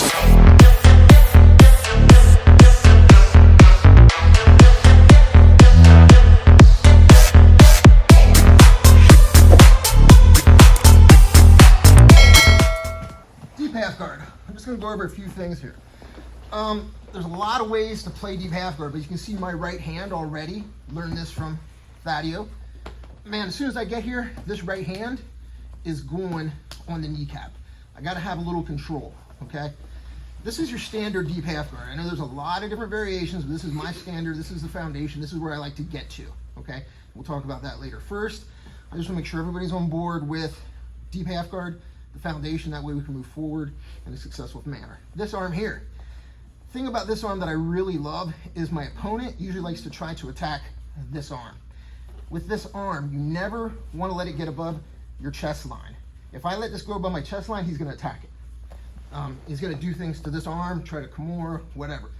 Deep half guard. I'm just going to go over a few things here. There's a lot of ways to play deep half guard, but you can see my right hand already. Learned this from Thaddeus. Man, as soon as I get here, this right hand is going on the kneecap. I got to have a little control, okay? This is your standard deep half guard. I know there's a lot of different variations, but this is my standard. This is the foundation. This is where I like to get to, okay? We'll talk about that later. First, I just want to make sure everybody's on board with deep half guard, the foundation. That way we can move forward in a successful manner. This arm here. Thing about this arm that I really love is my opponent usually likes to try to attack this arm. With this arm, you never want to let it get above your chest line. If I let this go above my chest line, he's going to attack it. He's going to do things to this arm, try to Kimura, whatever.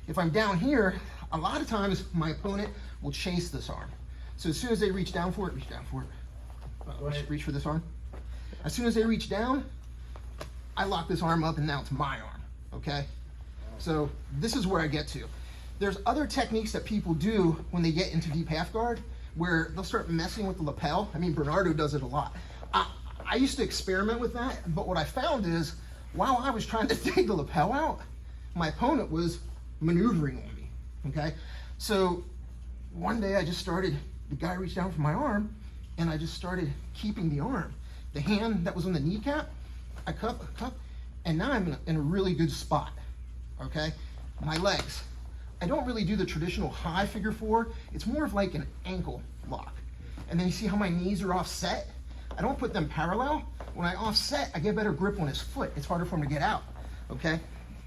If I'm down here, a lot of times my opponent will chase this arm. So as soon as they reach down for it, reach down for it. Reach for this arm. As soon as they reach down, I lock this arm up and now it's my arm, okay? So this is where I get to. There's other techniques that people do when they get into deep half guard where they'll start messing with the lapel. I mean, Bernardo does it a lot. I used to experiment with that, but what I found is while I was trying to take the lapel out, my opponent was maneuvering on me, okay? So one day I just started, the guy reached down for my arm and I just started keeping the arm. The hand that was on the kneecap, I cup, and now I'm in a really good spot, okay? My legs. I don't really do the traditional high figure four. It's more of like an ankle lock. And then you see how my knees are offset? I don't put them parallel. When I offset, I get better grip on his foot. It's harder for him to get out, okay?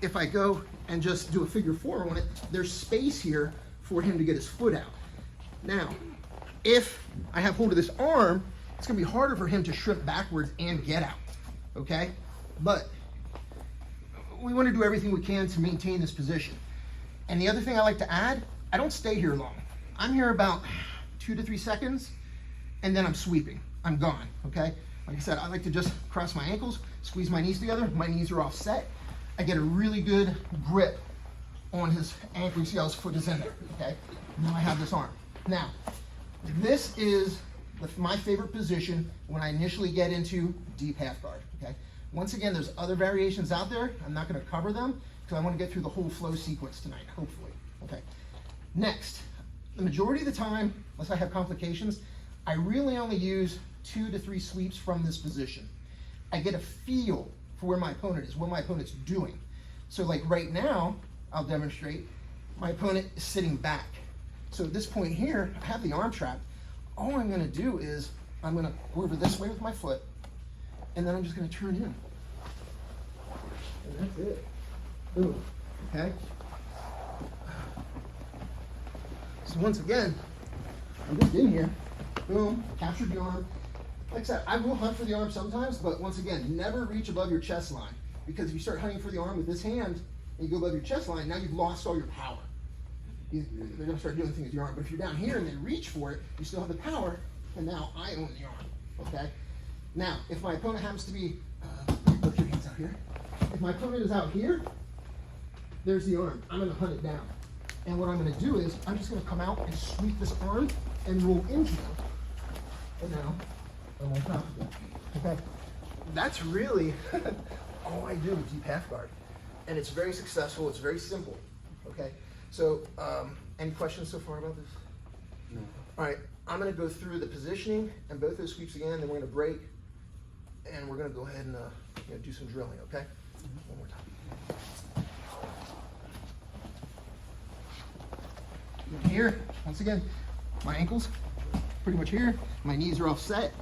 If I go and just do a figure four on it, there's space here for him to get his foot out. Now, if I have hold of this arm, it's gonna be harder for him to shrimp backwards and get out, okay? But we wanna do everything we can to maintain this position. And the other thing I like to add, I don't stay here long. I'm here about 2 to 3 seconds, and then I'm sweeping. I'm gone, okay? Like I said, I like to just cross my ankles, squeeze my knees together. My knees are offset. I get a really good grip on his ankle. You see how his foot is in there, okay? Now I have this arm. Now, this is my favorite position when I initially get into deep half guard, okay? Once again, there's other variations out there. I'm not gonna cover them because I wanna get through the whole flow sequence tonight, hopefully, okay? Next, the majority of the time, unless I have complications, I really only use 2 to 3 sweeps from this position. I get a feel for where my opponent is, what my opponent's doing. So like right now, I'll demonstrate, my opponent is sitting back. So at this point here, I have the arm trapped. All I'm gonna do is, I'm gonna go over this way with my foot, and then I'm just gonna turn in. And that's it. Boom, okay? So once again, I'm just in here, boom, captured the arm. Like I said, I will hunt for the arm sometimes, but once again, never reach above your chest line. Because if you start hunting for the arm with this hand, and you go above your chest line, now you've lost all your power. They're gonna start doing things with your arm. But if you're down here and they reach for it, you still have the power, and now I own the arm, okay? Now, if my opponent happens to be, put your hands out here. If my opponent is out here, there's the arm. I'm gonna hunt it down. And what I'm gonna do is, I'm just gonna come out and sweep this arm and roll into it. And now, I'm on top of it, okay? That's really all I do with deep half guard. And it's very successful, it's very simple, okay? So, any questions so far about this? No. All right, I'm gonna go through the positioning and both those sweeps again, then we're gonna break, and we're gonna go ahead and do some drilling, okay? One more time. Here, once again, my ankles pretty much here, my knees are offset,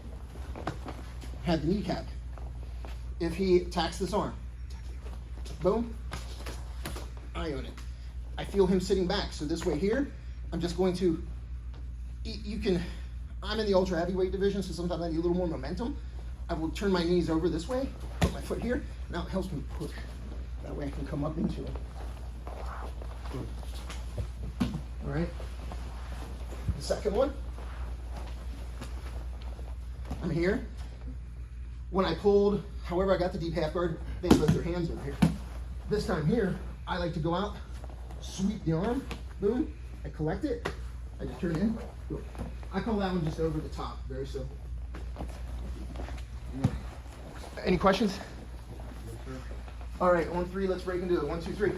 have the kneecap. If he attacks this arm, boom, I own it. I feel him sitting back, so this way here, I'm just going to, I'm in the ultra heavyweight division, so sometimes I need a little more momentum. I will turn my knees over this way, put my foot here, now it helps me push. That way I can come up into it. All right, the second one, I'm here. When I pulled, however I got the deep half guard, they have both their hands over here. This time here, I like to go out, sweep the arm, boom, I collect it, I just turn it in, boom. I call that one just over the top, very simple. Any questions? All right, on 3, let's break into it. 1, 2, 3.